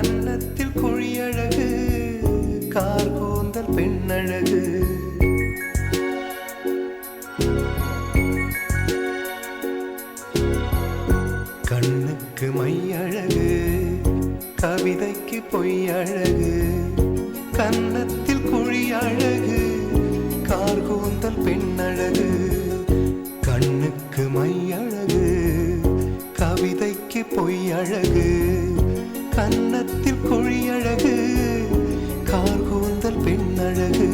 கன்னத்தில் குழியழகு கார்கூந்தல் பெண்ணழகு கண்ணுக்கு மையழகு கவிதைக்கு பொய்யழகு கன்னத்தில் குழியழகு கார்கூந்தல் பெண்ணழகு கண்ணுக்கு மையழகு கவிதைக்கு பொய்யழகு கன்னத்தில் குழியழகு கார்கூந்தல் பெண்ணழகு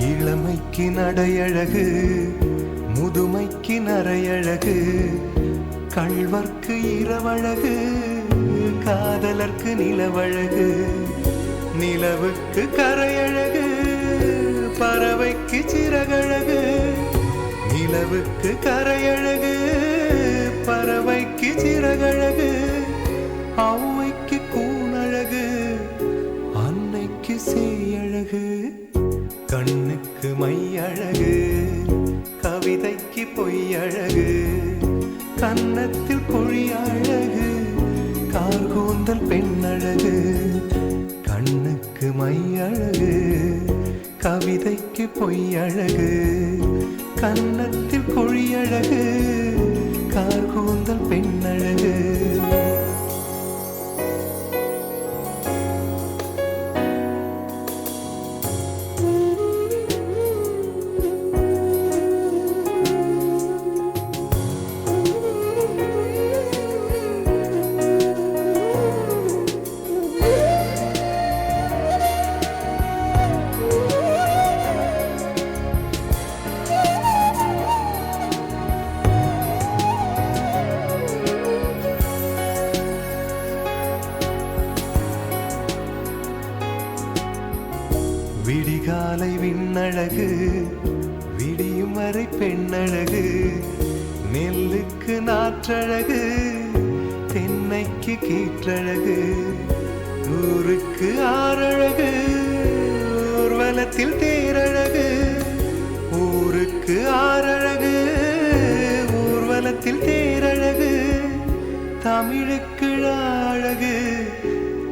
இளமைக்கு நடையழகு முதுமைக்கு நரையழகு கள்வர்க்கு இரவழகு காதலர்க்கு நிலவழகு நிலவுக்கு கரையழகு பறவைக்கு சிறகழகு நிலவுக்கு கரையழகு பறவைக்கு சிறகழகு ஔவைக்கு கூணழகு அன்னைக்கு சேயழகு கண்ணுக்கு மையழகு கவிதைக்கு பொய்யழகு கன்னத்தில் குழியழகு கார்கூந்தல் பெண்ணழகு கண்ணுக்கு மையழகு கவிதைக்கு பொய்யழகு கன்னத்தில் குழியழகு கார்கூந்தல் பெண்ணழகு விடிகாலை விண்ணழகு விடியும் வரை பெண்ணழகு நெல்லுக்கு நாற்றழகு தென்னைக்கு கீற்றழகு ஊருக்கு ஆறழகு ஊர்வலத்தில் தேரழகு ஊருக்கு ஆறழகு ஊர்வலத்தில் தேரழகு தமிழுக்கு அழகு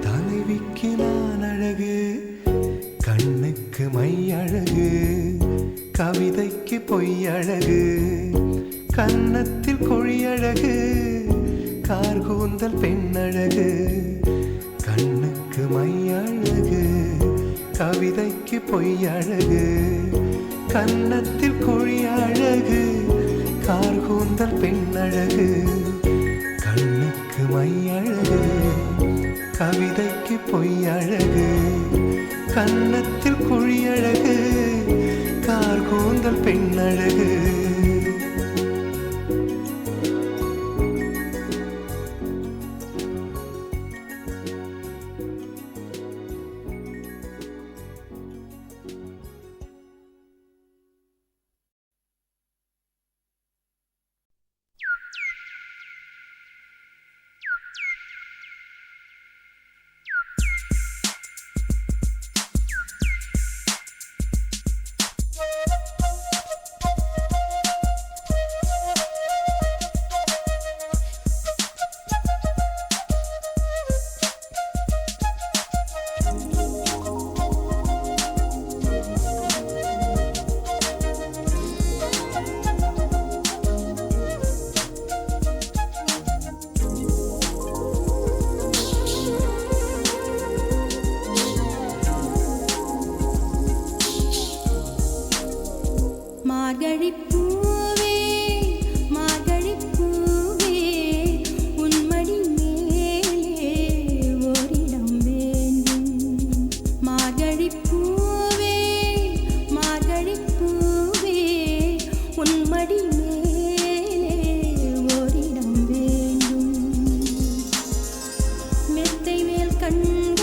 தலைவிக்கு நான் அழகு கண்ணுக்கு மையழகு கவிதைக்கு பொய்யழகு கன்னத்தில் குழியழகு கார்கூந்தல் பெண்ணழகு கண்ணுக்கு மையழகு கவிதைக்கு பொய்யழகு கன்னத்தில் குழியழகு கார்கூந்தல் பெண்ணழகு கண்ணுக்கு மையழகு கவிதைக்கு பொய்யழகு கன்னத்தில் குழியழகு கார்கூந்தல் பெண்ணழகு கண்கள்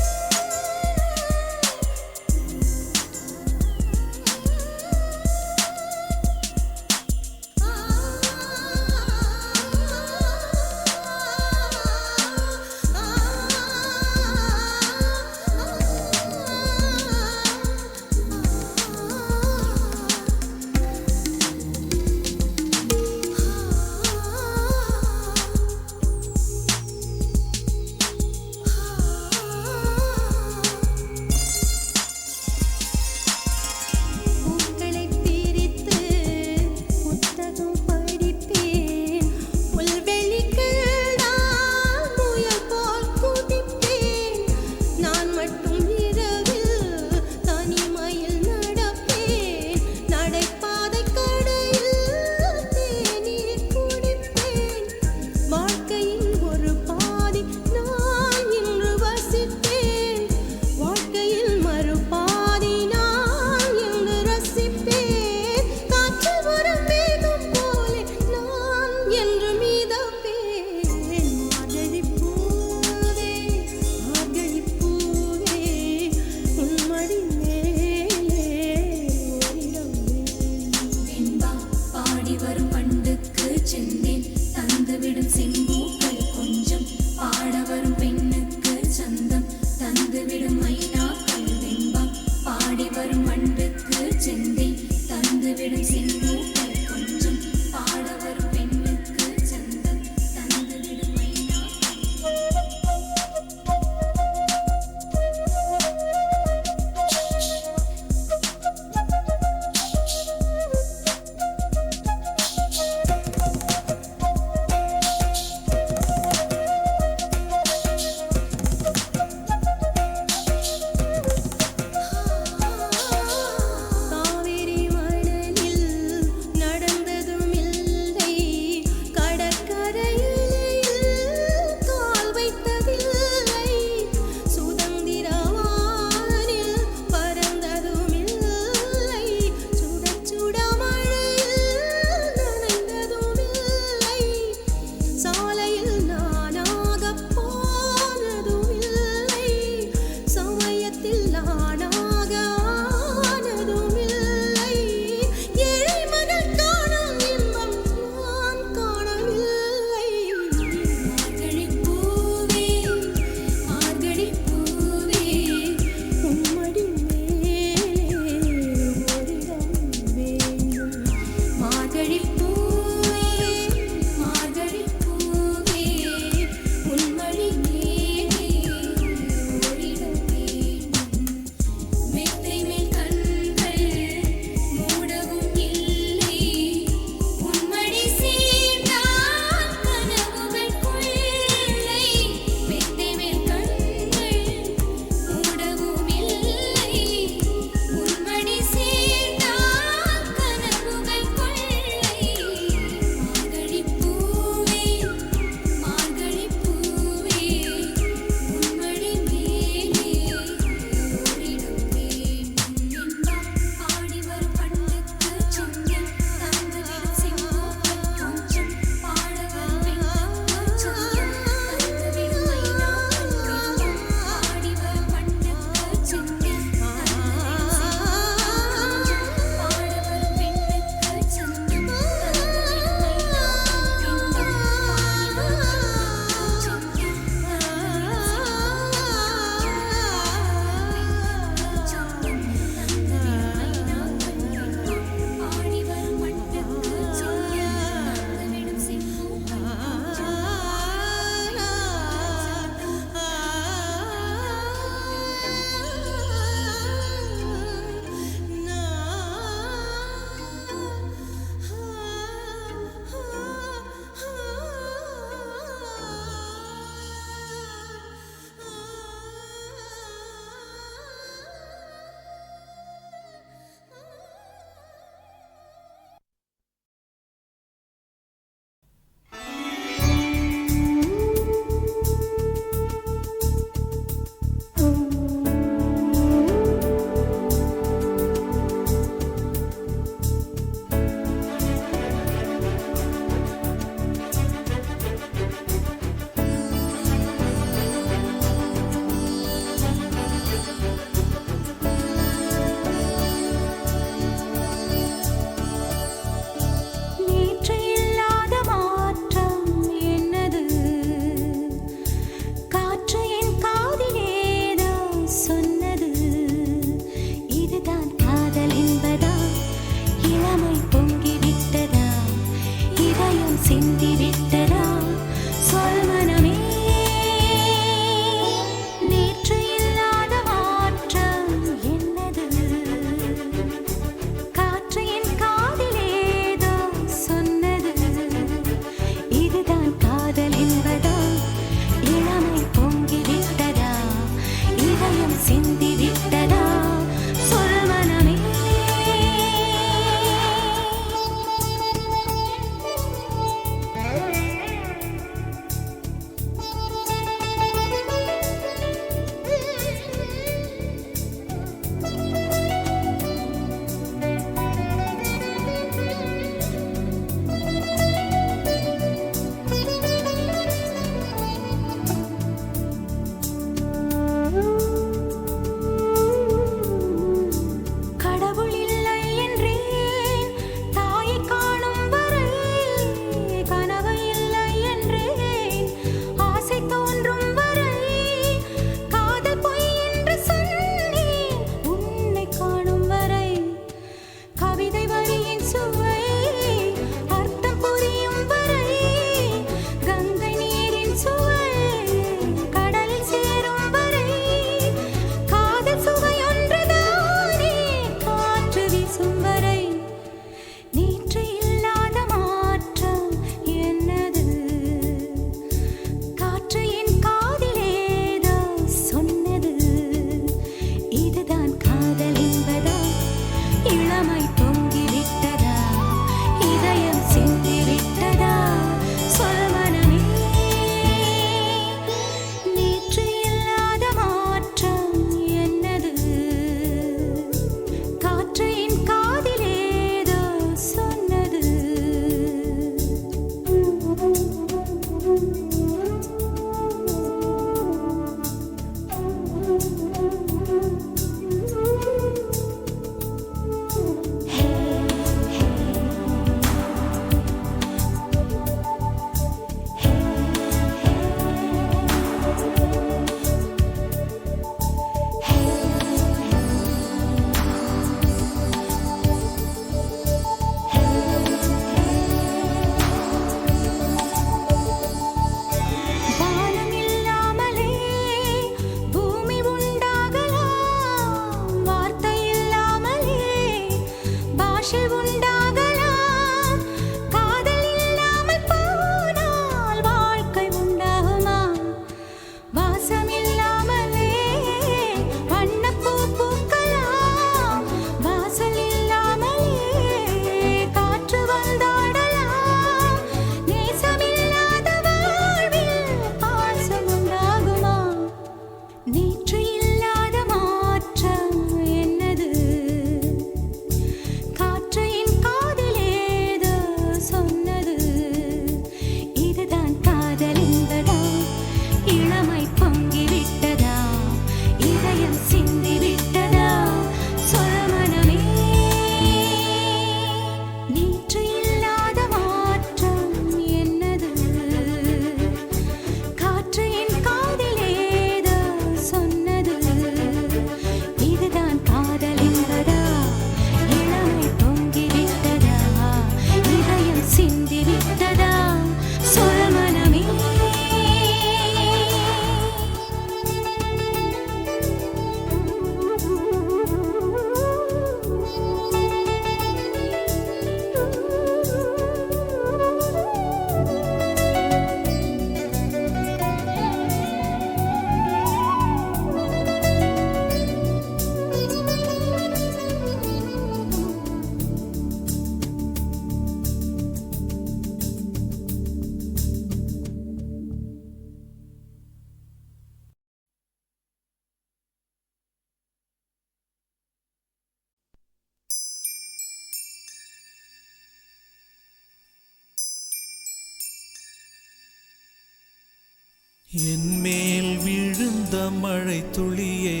என் மேல் விழுந்த மழை துளியே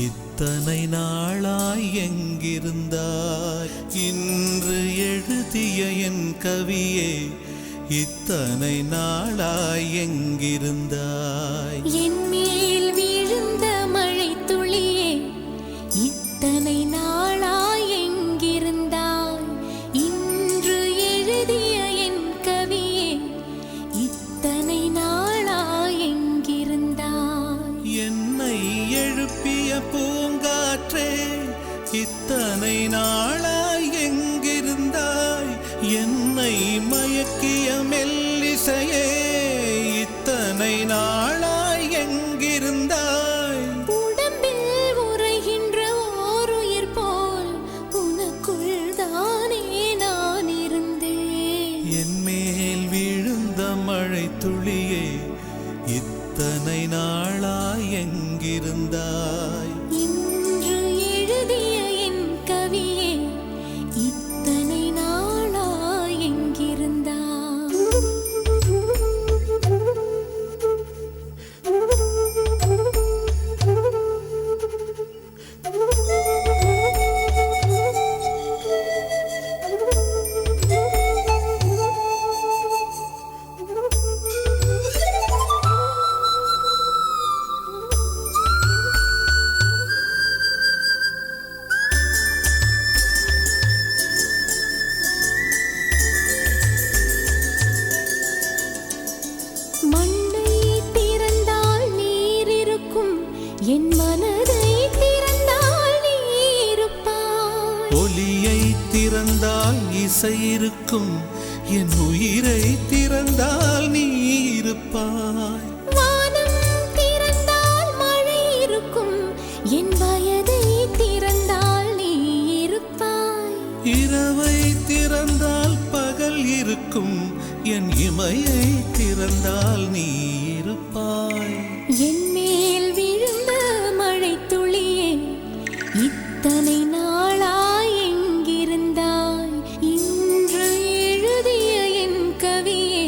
இத்தனை நாளாய் எங்கிருந்தாய்? இன்று எழுதிய என் கவியே இத்தனை நாளாய் எங்கிருந்தாய்? என் மேல் விழுந்த மழை துளியே இத்தனை நாளாய் எங்கிருந்தாய்? இன்று எழுதிய என் கவியே இத்தனை நாளாய் எங்கிருந்தாய்? என்னை எழுப்பிய பூங்காற்றே இத்தனை நாளாய் எங்கிருந்தாய்? என்னை மயக்கிய மெல்லிசையே இத்தனை நாளாய் எங்கிருந்தாய்? உடம்பில் உறைகின்ற ஓருயிர் போல் உனக்குள் தானே நான் இருந்தேன். என் மேல் விழுந்த மழை துளியே இத்தனை நாளாய் எங்கிருந்தாய்? இன்று எழுதிய என் கவியே இத்தனை நாளாய் எங்கிருந்தாய்? மண்ணை திறந்தால் நீர் இருக்கும், என் மனதை திறந்தால் நீ இருப்பாய். ஒலியை திறந்தால் இசை இருக்கும், என் உயிரை திறந்தால் நீ இருப்பாய். வானம் திறந்தால் மழை இருக்கும், என் வயதை திறந்தால் நீ இருப்பாய். இரவை திறந்தால் பகல் இருக்கும், என் இமையை திறந்தால் நீ இருப்பாய். என் மேல் விழுந்த மழை துளியே இத்தனை நாளாய் எங்கிருந்தாய்? இன்று எழுதிய என் கவியே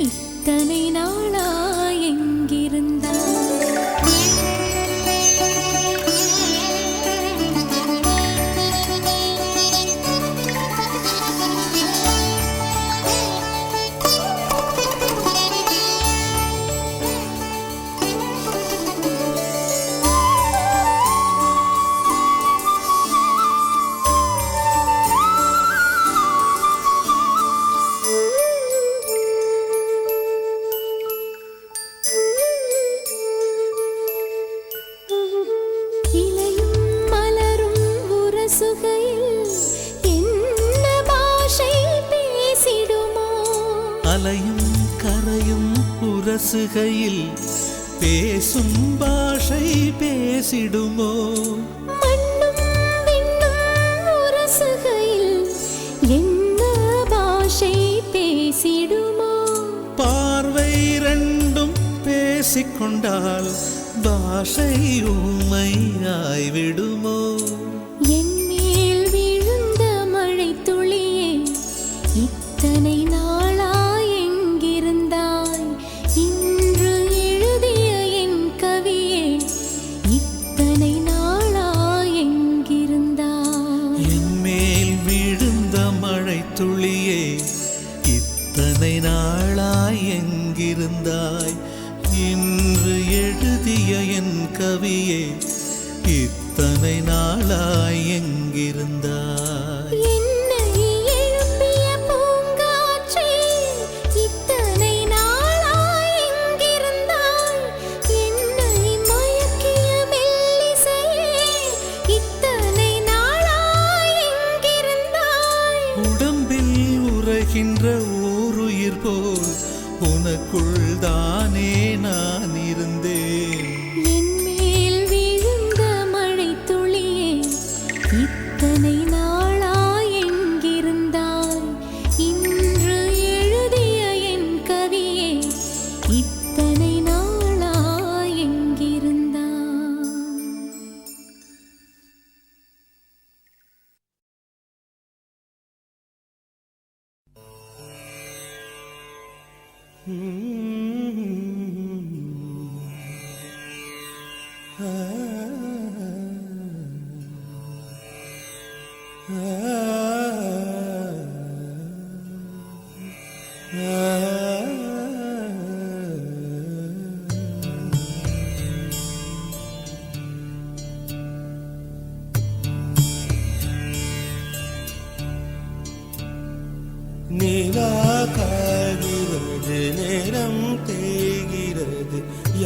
இத்தனை நாளாய் எங்கிருந்தாய்? இலையும் மலரும் உரசுகையில் என்ன பாஷை பேசிடுமோ? அலையும் கரையும் உரசுகையில் பேசும் பாஷை பேசிடுமோ? மண்ணும் விண்ணும் உரசுகையில் என்ன பாஷை பேசிடுமோ? பார்வை ரெண்டும் பேசிக்கொண்டால் பாஷை ஊமையாய்விடுமோ? என் மேல் விழுந்த மழை துளியே இத்தனை நாளாய் எங்கிருந்தாய்? இன்று எழுதிய என் கவியே இத்தனை நாளாய் எங்கிருந்தாய்? என் மேல் விழுந்த மழை துளியே இத்தனை நாளாய் எங்கிருந்தாய்? இன்று எழுதிய என் கவியே இத்தனை நாளாய் எங்கிருந்தாய்? என்னை எழுப்பிய பூங்காற்றே இத்தனை நாளாய் எங்கிருந்தாய்? என்னை மயக்கிய மெல்லிசையே இத்தனை நாளாய் எங்கிருந்தாய்? உடம்பில் உறைகின்ற ஓருயிர் போல் உனக்குள் தானே நான் இருந்தேன். என் மேல் விழுந்த மழை துளியே இத்தனை நாளாய் எங்கிருந்தாய்? இன்று எழுதிய என் கவியே இத்தனை நாளாய் எங்கிருந்தாய்?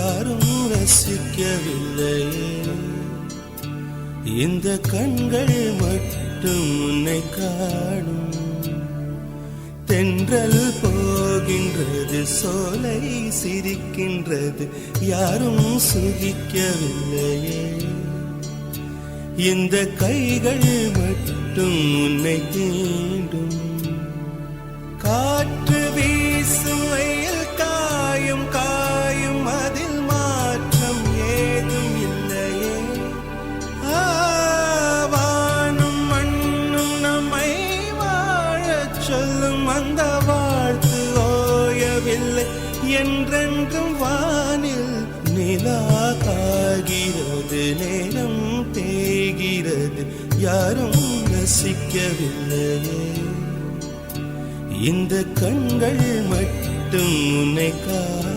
யாரும் ரசிக்கவில்லையே. இந்த கண்கள் மட்டும் உன்னை காணும். தென்றல் போகின்றது, சோலை சிரிக்கின்றது, யாரும் சுகிக்கவில்லையே. இந்த கைகள் மட்டும் உன்னை தீண்டும். காற்று வீசும் வெயில் காயும் காயும், அதில் மாற்றம் ஏதும் இல்லையே. வானும் மண்ணும் நம்மை வாழச் சொல்லும், அந்த வாழ்த்து ஓயவில்லை. என்றென்றும் வானில் நிலா காகிறது, நேரம் தேய்கிறது, யாரும் ரசிக்கவில்லையே. இந்த கண்கள் மட்டும் உன்னை காணும்.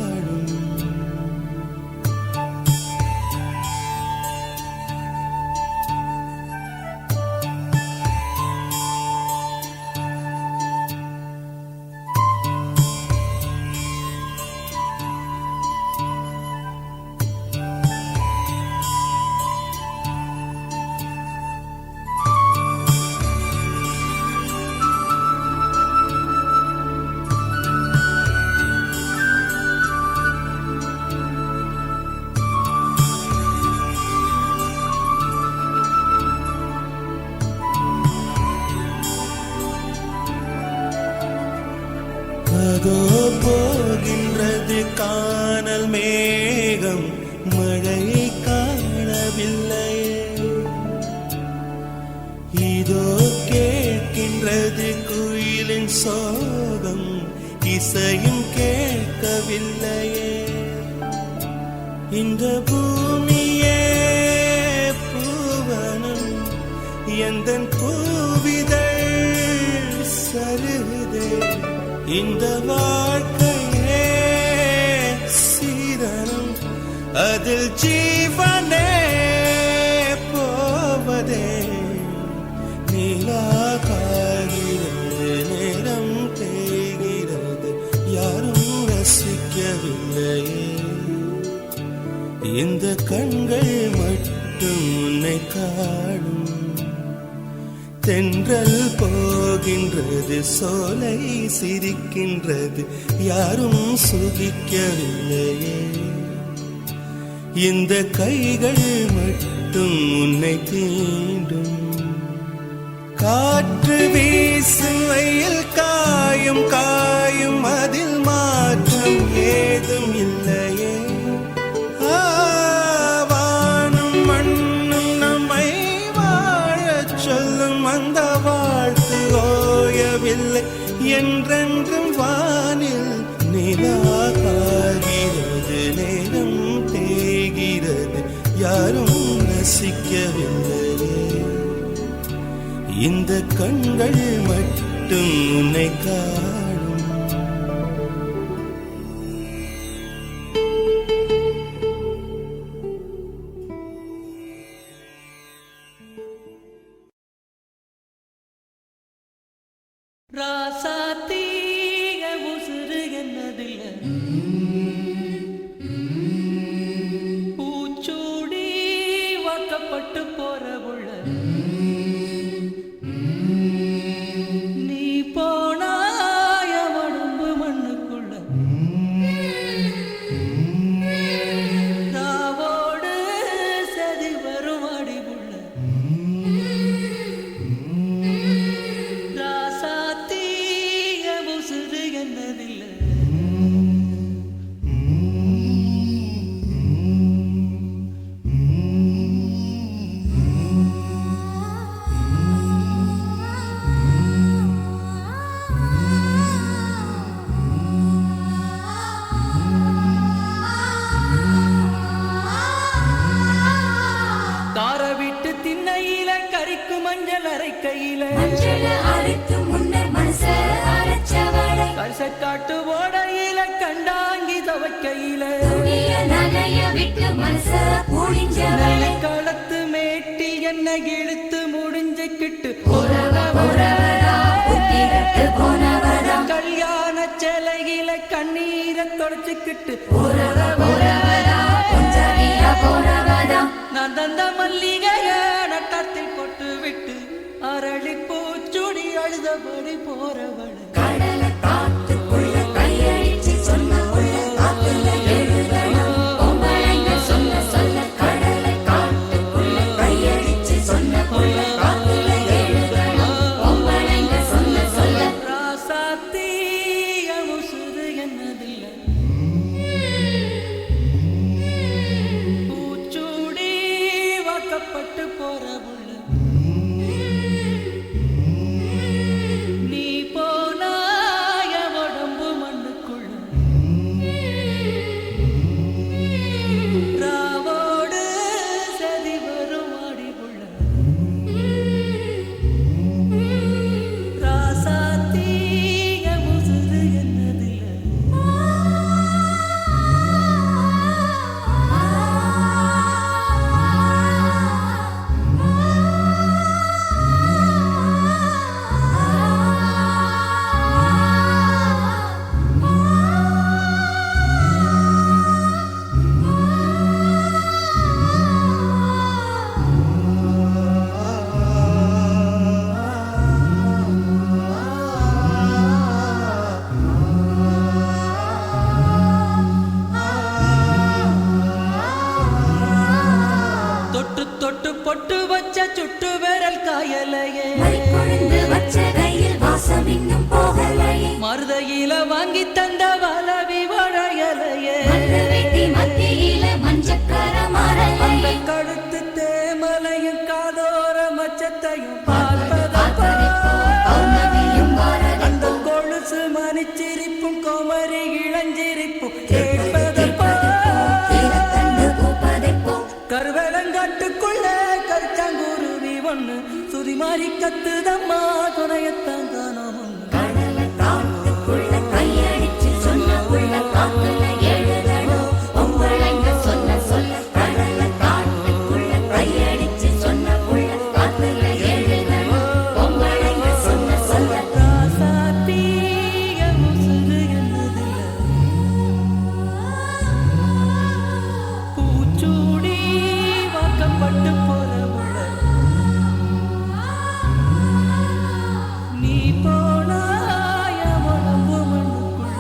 அதோ போகின்றது கானல் மேகம், மழை காணவில்லை. இதோ கேட்கின்றது குயிலின் சோகம், இசையும் கேட்கவில்லையே. இந்த பூமியே பூவனம், எந்தன் பூவிதழ் சருகுதே. இந்த வாழ்க்கையே சீதனம், அதில் ஜீவனே போவதே. நிலா காய்கிறது, நேரம் தேய்கிறது, யாரும் ரசிக்கவில்லையே. இந்த கண்கள் மட்டும் உன்னை காணும். தென்றல் போகின்றது, சோலை சிரிக்கின்றது, யாரும் சுகிக்கவில்லையே. இந்த கைகள் மட்டும் உன்னை தீண்டும். காற்று வீசும் வெயில் காயும் காயும், அதில் மாற்றம் ஏதும் இல்லையே. வானும் மண்ணும் நம்மை வாழச் சொல்லும், அந்த வாழ்த்து ஓயவில்லை. என்றென்றும் வானில் நிலா காகிறது, நேரம் தேய்கிறது, யாரும் ரசிக்கவில்லையே. இந்த கண்கள் மட்டும் உன்னை காணும். ராசாத்தீக உசுறு என்னதில்ல, பூச்சூடி வாக்கப்பட்டு போற புள்ள. நீ போனாய உடம்பு மண்ணுக்குள்ள, ராவோடு சதி வரும் அடி புள்ள. திண்ணையில கறிக்கு மஞ்சள் அரைக்கையில, கரிசக்காட்டு ஓடையில கண்டாங்கி துவைக்கையில, களத்து மேட்டில் என்ன இழுத்து முடிஞ்சுக்கிட்டு கல்யாண சேலையில கண்ணீரை தொடச்சுக்கிட்டு மல்லிகைய நட்டத்தில் கொட்டு விட்டு அரளி பூச்சுடி அழுதபடி போறவள் கடலை காத்துக்குள்ள கையடிச்சு சொன்ன உள்ள காத்துல எழுதணும் பொம்பளைங்க சொல்ல சொல்ல கடலை காத்துக்குள்ள கையடிச்சு சொன்ன உள்ள காத்துல எழுதணும் பொம்பளைங்க சொல்ல சொல்ல ராசாத்தீய முசுது என்னதில்ல பூச்சூடி வாக்கப்பட்டு போற புள்ள நீ போனாய உடம்பு மண்ணுக்குள்ள ராவோடு சதி வரும் ஆடி புள்ள ராசாத்தீய முசுது என்னதில்ல தொட்டு தொட்டு பொட்டு வச்ச சுட்டு விரல் காயலையே கொழுந்து வச்ச கையில் வாசம் இன்னும் போகலையே மருதையில வாங்கி தந்த வளவி வளையலையே வெட்டி மத்தியில மஞ்சக்கர அந்த மரலையே கழுத்து தேமலையும் காதோர மச்சத்தையும் பௌர்ணமியும் அந்த கொலுசு மணிச்சிரிப்பும் கோமரி இளஞ்சிரிப்பும் கேட்பதப்போ கண்டு பூப்பதைப்போ கருவேலங்காட்டுக்குள்ள கருச்சாங்குருவி ஒண்ணு சுதி மாறி கத்துதம்மா துணையத்தான் காணோம் கடலை காத்துக்குள்ள கையடிச்சு சொன்ன உள்ள காத்துல எழுதணும் பொம்பளைங்க சொல்ல சொல்ல கடலை காத்துக்குள்ள கையடிச்சு சொன்ன உள்ள காத்துல எழுதணும் பொம்பளைங்க சொல்ல சொல்ல ராசாத்தீய முசுது என்னதில்ல பூச்சூடி வாக்கப்பட்டு போறவள நீ போனாய உடம்பு மண்ணுக்குள்ள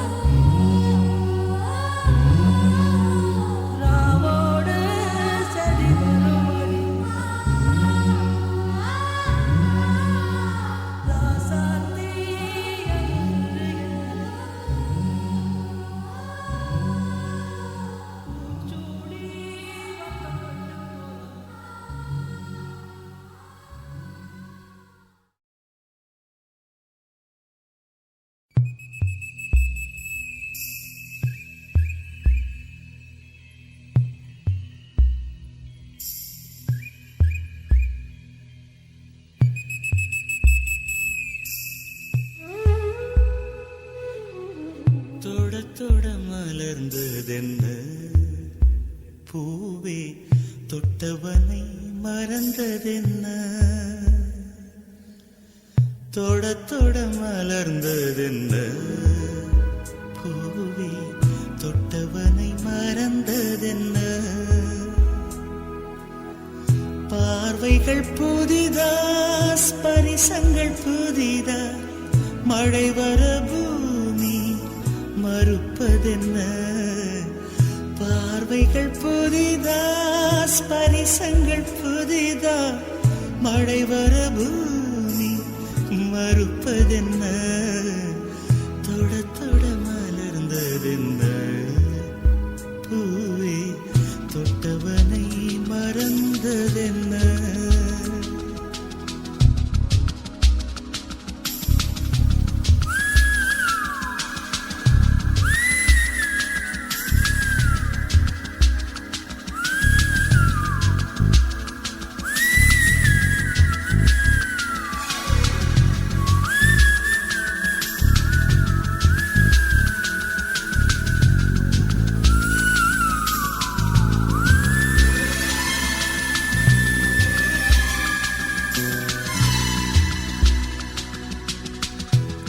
ராவோடு சதி வருமடி ராசாத்தீய முசுது பூச்சூடி தொட தொட மலர்ந்ததென்ன பூவே தொட்டவனை மறந்ததென்ன தொட தொட மலர்ந்ததென்ன பூவே தொட்டவனை மறந்ததென்ன பார்வைகள் புதிதா ஸ்பரிசங்கள் புதிதா மழை வர பூமி மறுப்பதென்ன பார்வைகள் புதிதா ஸ்பரிசங்கள் புதிதா மழை வர பூமி மறுப்பதென்ன தொட தொட மலர்ந்ததென்ன பூவே தொட்டவனை மறந்ததென்ன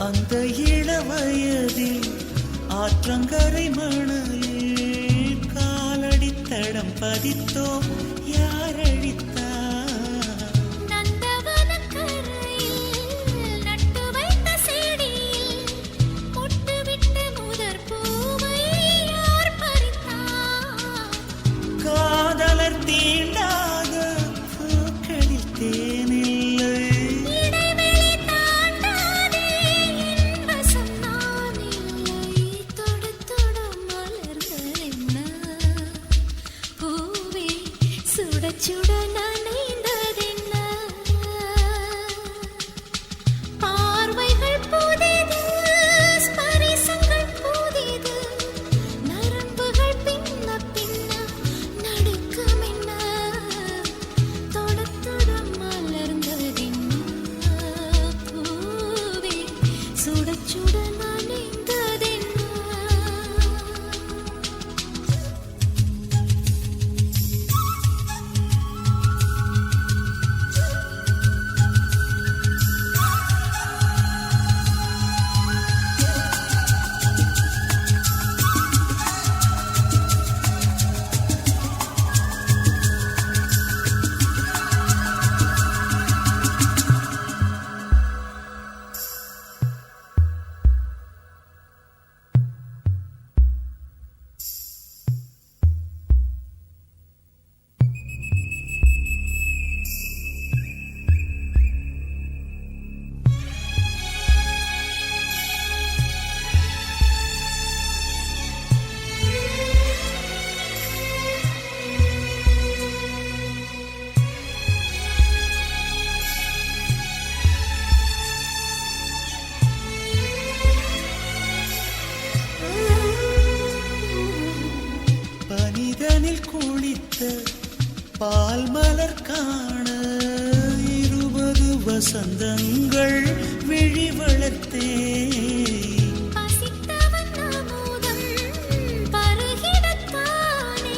அந்த இளவயதில் ஆற்றங்கரை மணலில் காலடித்தடம் பதித்தோம் யார் அழித்தார் சுட நனைந்ததென்ன பார்வைகள் புதிது ஸ்பரிசங்கள் புதிது நரம்புகள் பின்ன பின்ன நடுக்கமென்ன தொட தொட மலர்ந்ததென்ன பூவே சுட சுட நனைந்ததென்ன பனிதனில் குளித்த பால் மலர் காண 20 வசந்தங்கள் விழி வளர்த்தே பசித்தவன் அமுதம் பருகிடத்தானே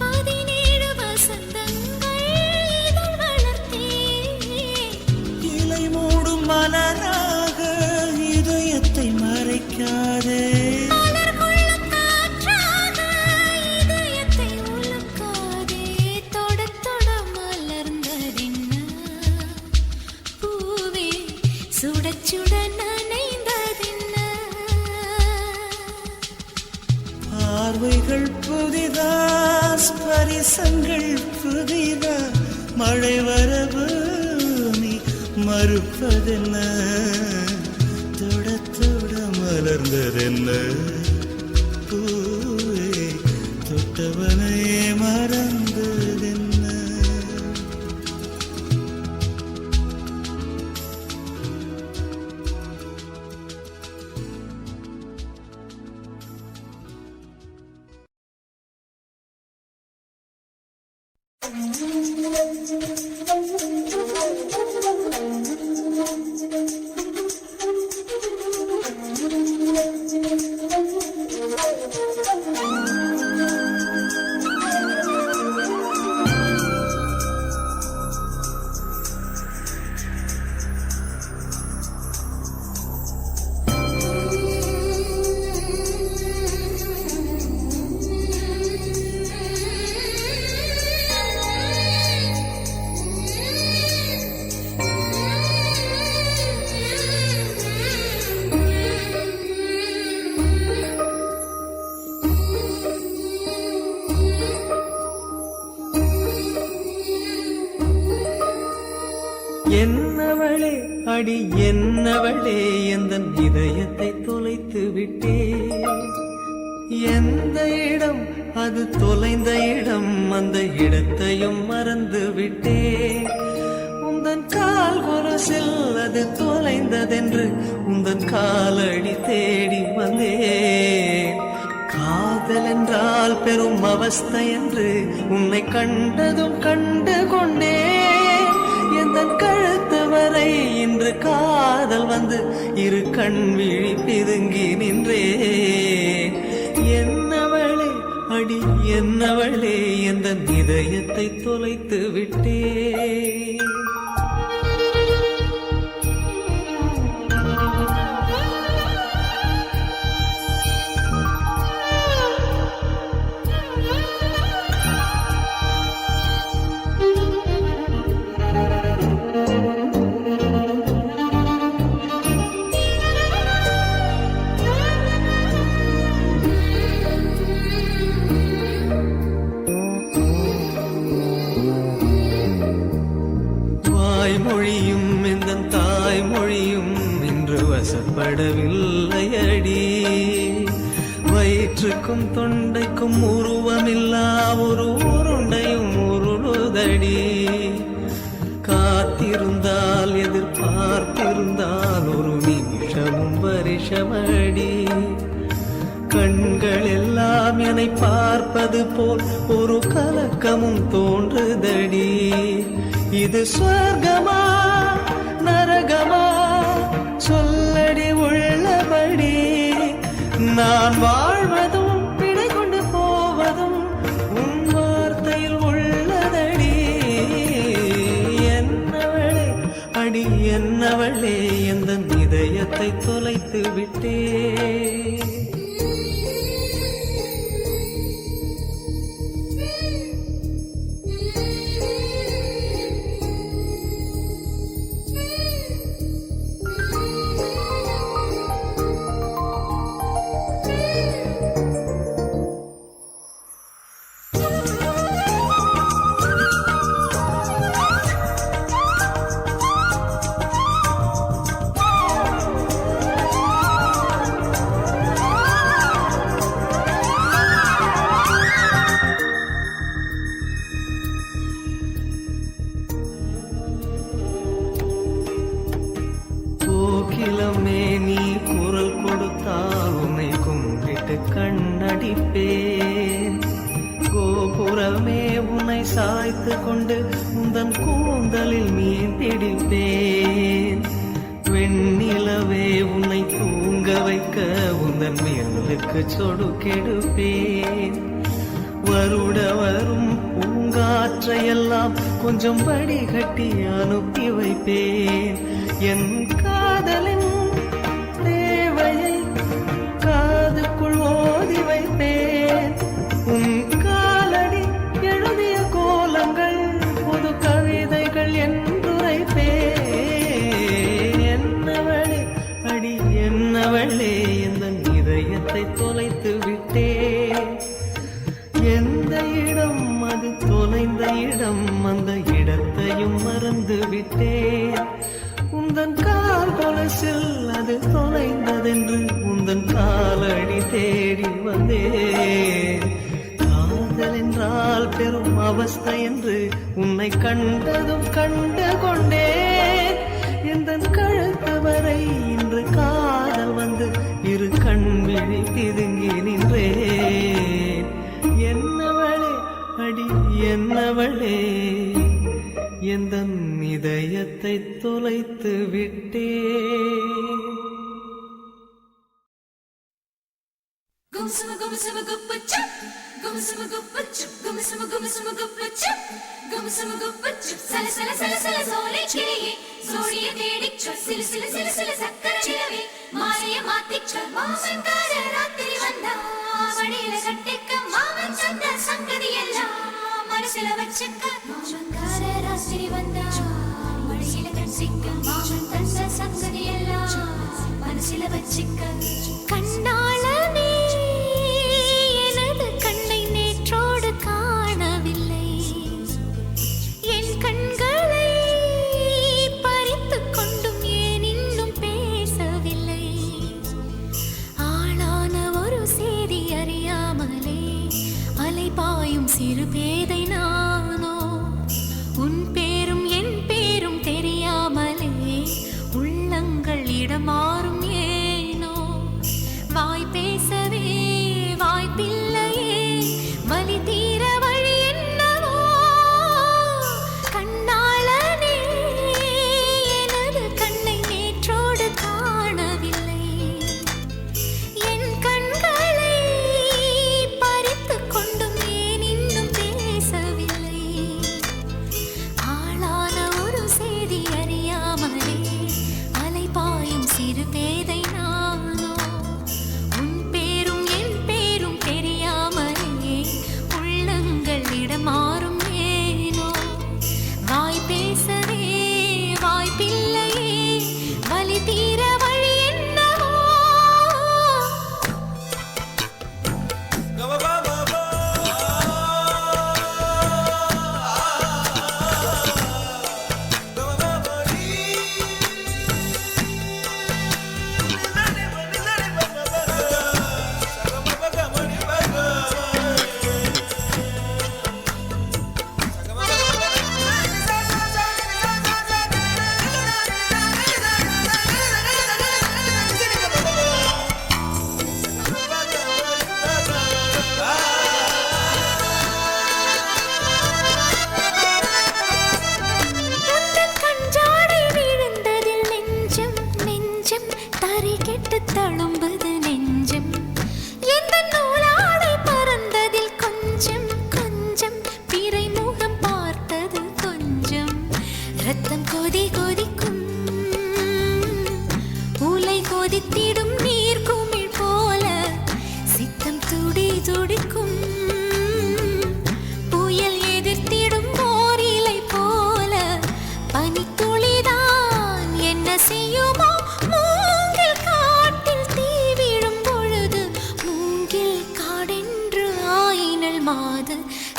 17 வசந்தங்கள் இதழ் வளர்த்தே இலை மூடும் மலராக இதயத்தை மறைக்காதே மலர் கொள்ளும் காற்றாக இதயத்தை உலுக்காதே தொட தொட மலர்ந்ததென்ன பூவே சுட சுட நனைந்ததென்ன பார்வைகள் புதிதா ஸ்பரிசங்கள் புதிதா மழை வரவு நீ மறுப்பதென்ன தொட தொட மலர்ந்ததென்ன பூவே தொட்டவனே மறந்ததென்ன என்னவளே அடி என்னவளே எந்தன் இதயத்தை தொலைத்து விட்டே எந்த இடம் அது தொலைந்த இடம் அந்த இடத்தையும் மறந்து விட்டே உந்தன் கால் கொலுசில் அது தொலைந்ததென்று உந்தன் காலடி தேடி வந்தேன் காதல் என்றால் பெரும் அவஸ்தை என்று உன்னை கண்டதும் கண்டு கொண்டேன் எந்தன் கழுத்து வரை இன்று காதல் வந்து இரு கண் விழி பிதுங்கி நின்றேன் என்னவளே அடி என்னவளே எந்தன் இதயத்தை தொலைத்து விட்டேன் வாய்மொழியும் எந்தன் தாய்மொழியும் இன்று வசப்படவில்லையடி வயிற்றுக்கும் தொண்டைக்கும் உருவமில்லா ஒரு உருண்டையும் உருளுதடி விஷமடி. கண்கள் எல்லாம் என்னை பார்ப்பது போல் ஒரு கலக்கமும் தோன்றுதடி. இது சொர்க்கமா நரகமா சொல்லடி உள்ளபடி. நான் வாழ்வதும் விடை கொண்டு போவதும் உன் வார்த்தையில் உள்ளதடி. என்னவளே அடி என்னவளே எந்த இதயத்தை தொலைத்து விட்டே. கோகிலமே நீ குரல் கொடுத்தால் உன்னை கும்பிட்டு கண்ணடிப்பேன். கோபுரமே உன்னை சாய்த்து கொண்டு உந்தன் கூந்தலில் மீன் பிடிப்பேன். வெண்ணிலவே உன்னை தூங்க வைக்க உந்தன் மேலுக்கு சொடுக்கெடுப்பேன். வருட வரும் பூங்காற்றையெல்லாம் கொஞ்சம் வடிகட்டி அனுப்பி வைப்பேன். என் காதலின் தேவையை காதுக்குள் ஓதி வைப்பேன். உன் காலடி எழுதிய கோலங்கள் புது கவிதைகள் என்றுரைப்பேன். என்னவளே அடி என்னவளே எந்த இதயத்தை தொலைத்து விட்டேன். எந்த இடம் அது தொலைந்த இடம் அந்த இடத்தையும் மறந்து விட்டேன். உந்தன் கால் கொலசில் அது தொலைந்ததென்று உந்தன் காலடி தேடி வந்தேன். காதல் என்றால் பெரும் அவஸ்தை என்று உன்னை கண்டதும் கண்டு கொண்டேன். எந்தன் கழுத்து வரை இன்று காதல் வந்து இரு கண் விழி பிதுங்கி நின்றேன். என்னவளே அடி என்னவளே எந்த இதயத்தை தொலைத்து விட்டே. Gumsuma gumsuma guppachu, gumsuma guppachu, gumsuma gumsuma guppachu, gumsuma guppachu. Sala sala sala sala sole chiliye, sodiye dedichu, sila sila sila sila sakkara chilave, maariya maathichu, maavenkara rathiri vanda, vadiyila kattikka maavan sanda sangadi ella, manasila vachakka, maavenkara rathiri vanda, vadiyila kattikka, maavan sanda sangadi ella, manasila vachakka. கண்ணாளனே எனது கண்ணை நேற்றோடு காணவில்லை. என் கண்களை பறித்துக் கொண்டும் ஏன் இன்னும் பேசவில்லை. ஆளான ஒரு செய்தி அறியாமலே அலைபாயும் சிறு பேதை நானோ. உன் பேரும் என் பேரும் தெரியாமலே உள்ளங்கள் இடமாறும் ஏனோ. வாய் பேசவே வாய்ப்பில்லையே, வலி தீர வழி என்னவோ. கண்ணாளனே எனது கண்ணை நேற்றோடு காணவில்லை. என் கண்களை பறித்துக் கொண்டும் ஏன் இன்னும் பேசவில்லை. ஆளான ஒரு செய்தி அறியாமலே அலைபாயும் சிறு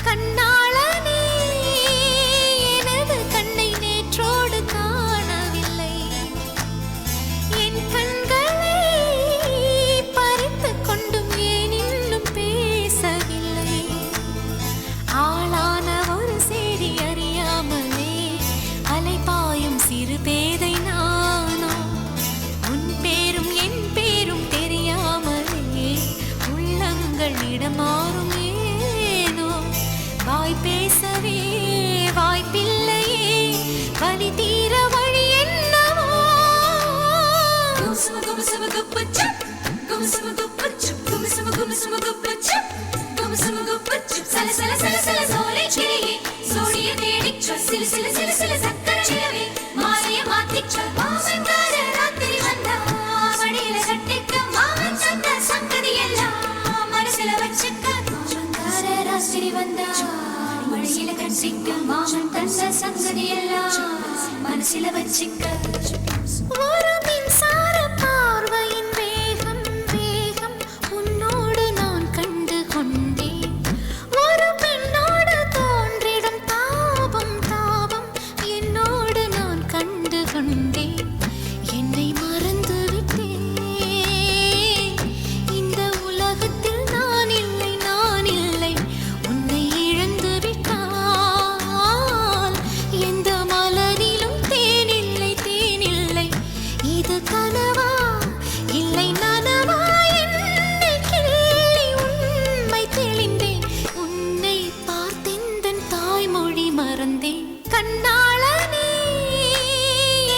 கண்ணாளனே எனது கண்ணை நேற்றோடு காணவில்லை. என் கண்களை பறித்துக் கொண்டும் ஏன் இன்னும் பேசவில்லை? ஆளான ஒரு செய்தி அறியாமலே அலைபாயும் சிறு பேதை நானோ. உன் பேரும் என் பேரும் தெரியாமலே உள்ளங்கள் இடமாறும் ஏனோ. வாய் பேசவே வாய்ப்பில்லையே, வலி தீர வழி என்னவோ. கும்சும கும்சும குப்பச்சுப் கும்சும குப்பச்சுப் கும்சும கும்சும குப்பச்சுப் கும்சும குப்பச்சுப் சல சல சல சல சோலை கிளியே சோடிய தேடிச் சொல் சில சில சில சில சக்கர நிலவே மாலைய மாத்திச் சொல். மாமன்கார ராத்திரி வந்தா மடியில கட்டிக்க மாமன் சொன்ன சங்கதி எல்லாம் மனசுல வச்சுக்க. மாமன்கார ராத்திரி வந்தா மடியில கட்டிக்க மாமன் தந்த சங்கதி எல்லாம் மனசுல வச்சுக்க. ஒரு மின்சார பார்வையின் வேகம் வேகம் உன்னோடு நான் கண்டு கொண்டேன். ஒரு பெண்ணோடு தோன்றிடும் தாபம் தாபம் என்னோடு நான் கண்டு கொண்டேன். என்னை மறந்து விட்டேன். இந்த உலகத்தில் நான் இல்லை நான் இல்லை. உன்னை இழந்து விட்டால் எந்த மலரிலும் தேனில்லை தேனில்லை. இது கனவா இல்லை நனவா? என்னை கிள்ளி உண்மை தெளிந்தேன். உன்னை பார்த்தெந்தன் தாய்மொழி மறந்தேன். கண்ணாளனே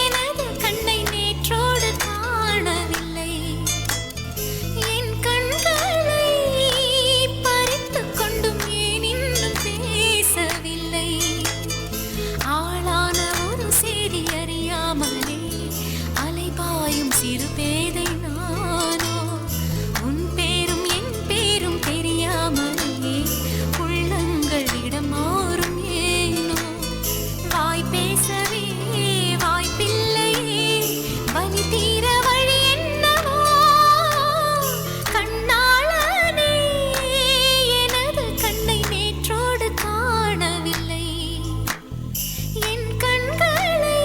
எனது கண்ணை நேற்றோடு காணவில்லை. என் கண்களை பறித்துக் கொண்டும் ஏன் இன்னும் பேசவில்லை? ஆளான ஒரு செய்தி அறியாமலே அலைபாயும் சிறு பேதை நானோ. உன் பேரும் என் பேரும் தெரியாமலே உள்ளங்கள் இடமாறும் ஏனோ. வாய் பேசவே வாய்ப்பில்லையே, வலி தீர வழி என்னவோ. கண்ணாளனே எனது கண்ணை நேற்றோடு காணவில்லை. என் கண்களை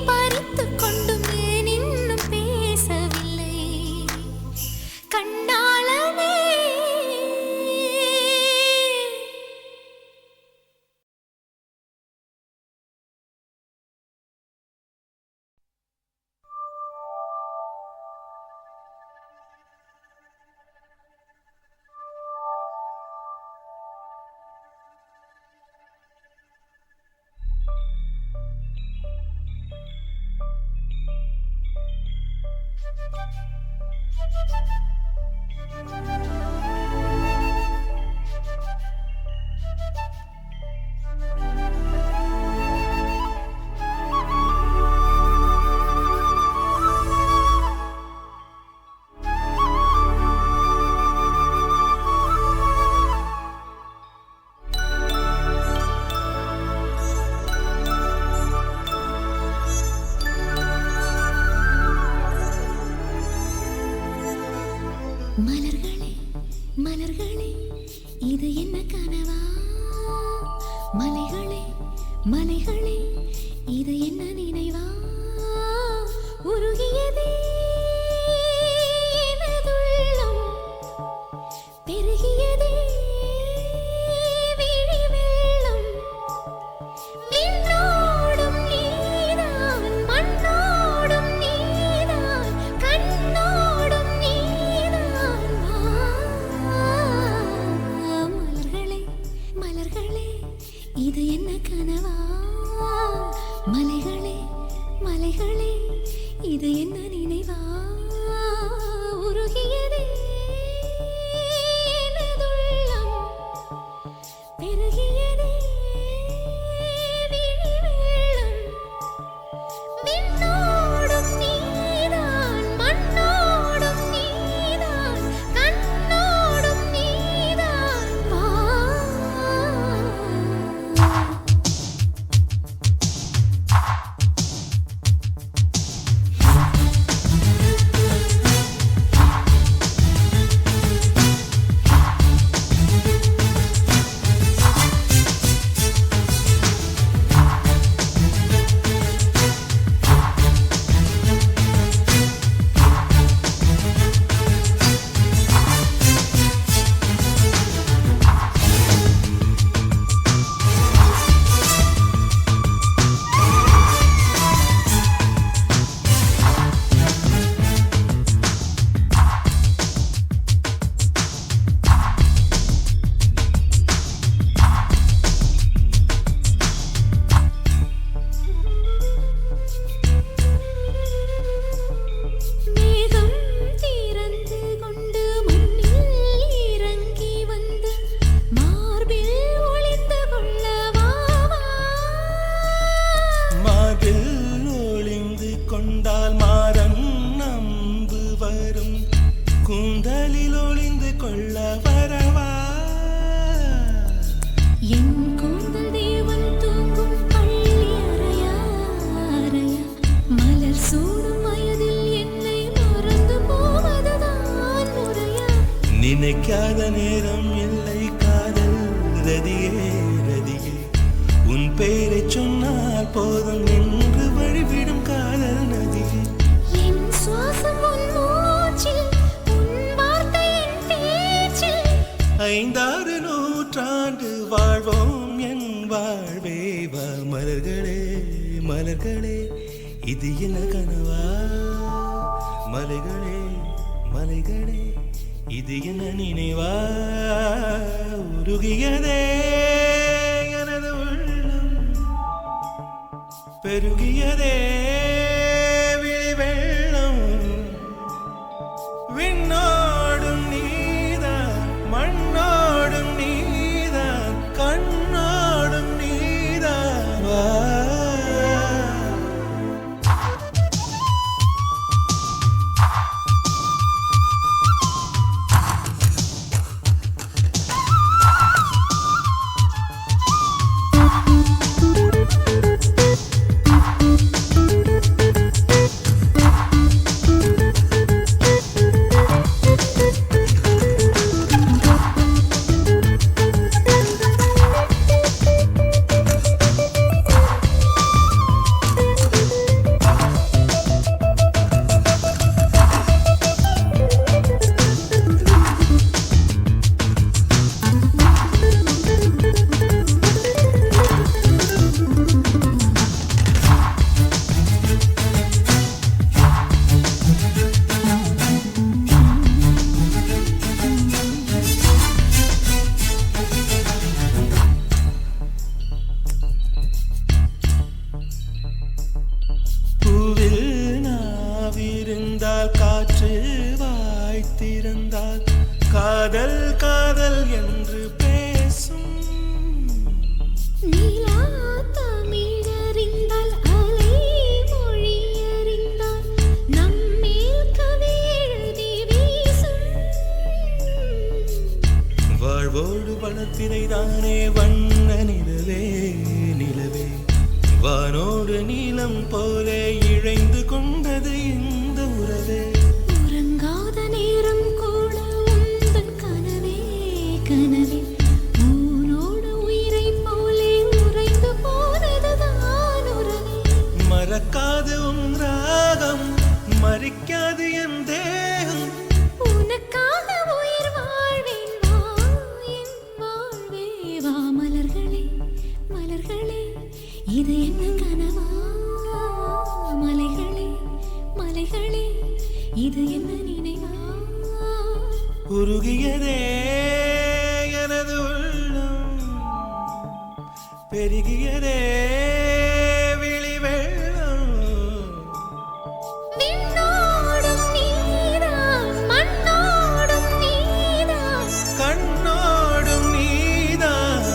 பறித்துக் கொண்டும் ஏன் இன்னும் பேசவில்லை? கண்ணாளனே. மலர்களே மலர்களே இது என்ன கனவா? மலைகளே மலைகளே இது என்ன நினைவா? உருகியதே எனதுள்ளம், பெருகியதே விழி வெள்ளம். விண்ணோடும் நீதான் மண்ணோடும் நீதான் கண்ணோடும் நீதான். மலர்களே மலர்களே இது என்ன கனவா? மலைகளே மலைகளே இது என்ன நினைவா? உருகியதே எனதுள்ளம், பெருகியதே விழி வெள்ளம். விண்ணோடும் நீதான் மண்ணோடும் நீதான் கண்ணோடும் நீதான். வா போதும் என்று வழிவிடும் காதல் நதியே. என் சுவாசம் உன் மூச்சில், உன் வார்த்தை என் பேச்சில். 5-6 நூற்றாண்டு வாழ்வோம் என் வாழ்வே வா. மலர்களே மலர்களே இது என்ன கனவா? மலைகளே மலைகளே இது என்ன நினைவா? உருகியதே எனது உள்ளம், பெருகியதே விழி வெள்ளம். விண்ணோடும் நீதான், மண்ணோடும் நீதான், கண்ணோடும் நீதான் வா. காற்று வாய்த்திருந்தால் காதல் காதல் என்று பேசும். நீலா தமிழறிந்தால் அலை மொழி அறிந்தால் நம்மேல் கவி எழுதி வீசும். வாழ்வோடு வளர்த்திரை தானே வண்ண நிலவே நிலவே. வானோடு நீலம் போலே இழைந்து கொண்டது இந்த உறவே. உறங்காத நேரம் கூட உந்தன் கனவே கனவே. ஊனோடு உயிரை போலே உறைந்து போனதுதான் உறவே. மறக்காது உன் ராகம், மறிக்காது என் தேகம். உனக்காக உயிர் வாழ்வேன் வா என் வாழ்வே வா. மலர்களே மலர்களே இது என்ன கனவா? மலைகளே மலைகளே இது என்ன நினைவா? உருகியதே எனது உள்ளம், பெருகியதே விழி வெள்ளம். விண்ணோடும் நீதான், மண்ணோடும் நீதான், கண்ணோடும் நீதான்.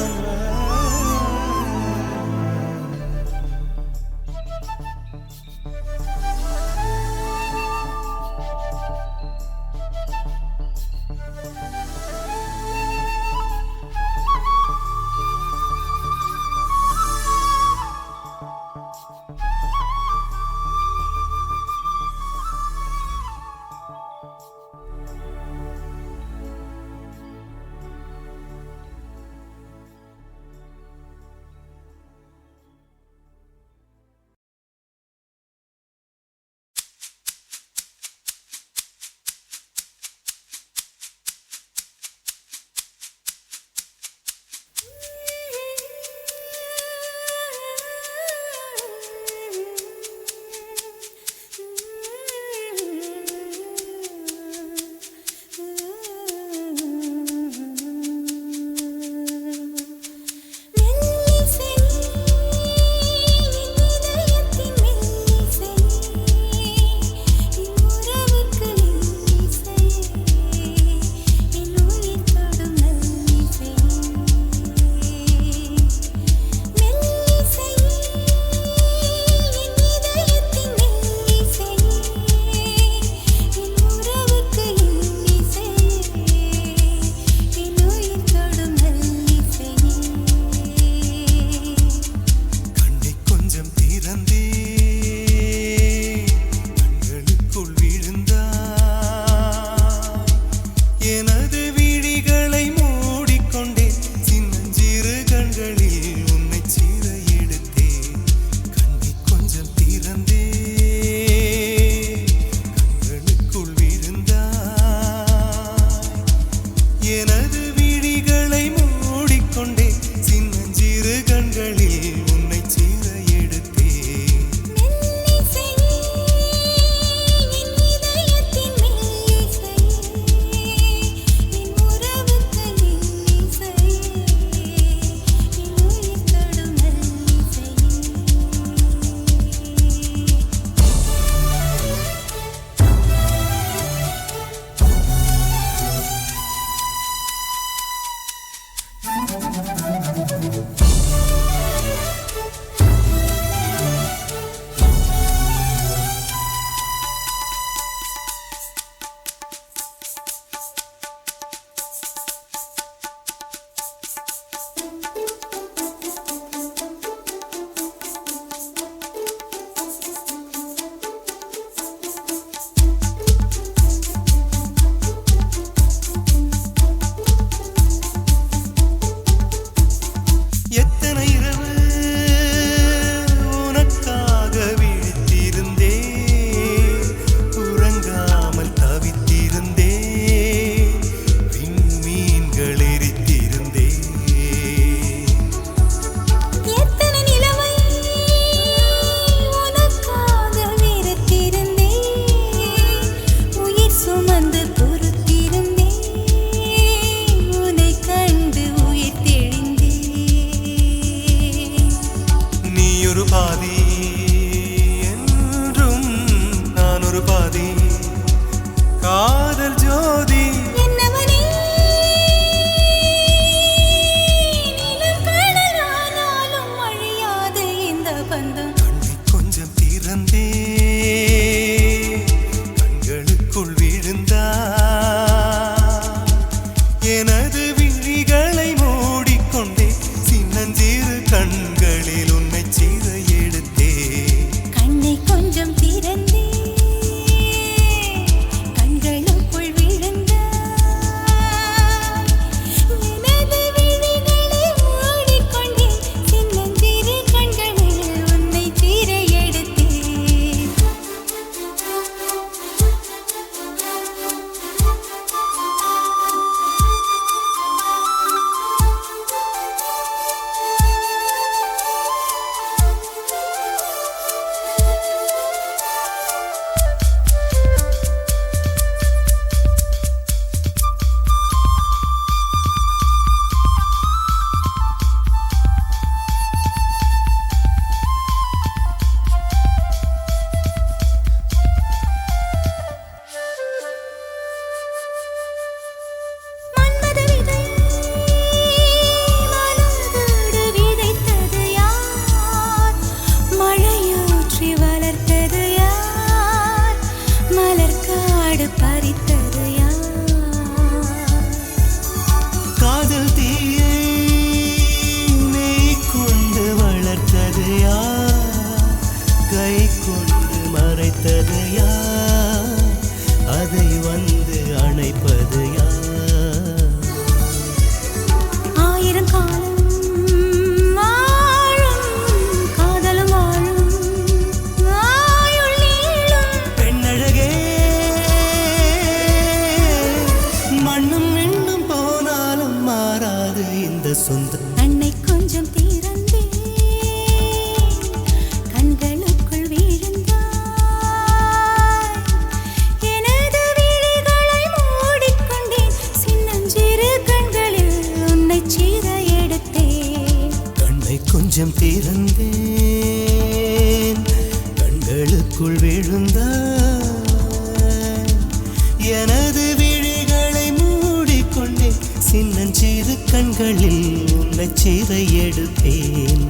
வந்த சொந்தம். அன்னை கொஞ்சம் திறந்தேன் கண்களுக்குள் வீழ்ந்தாய் எனது விழிகளை மூடிக்கொண்டேன் சின்னஞ்சிறு கண்களில் உன்னை சீர எடுத்தேன் கண்ணை கொஞ்சம் திறந்தேன் கண்களுக்குள் விழுந்தாய் எனது விழிகளை மூடிக்கொண்டேன் சின்னஞ்சிறு கண்களில் உன்னை சீர எடுத்தேன்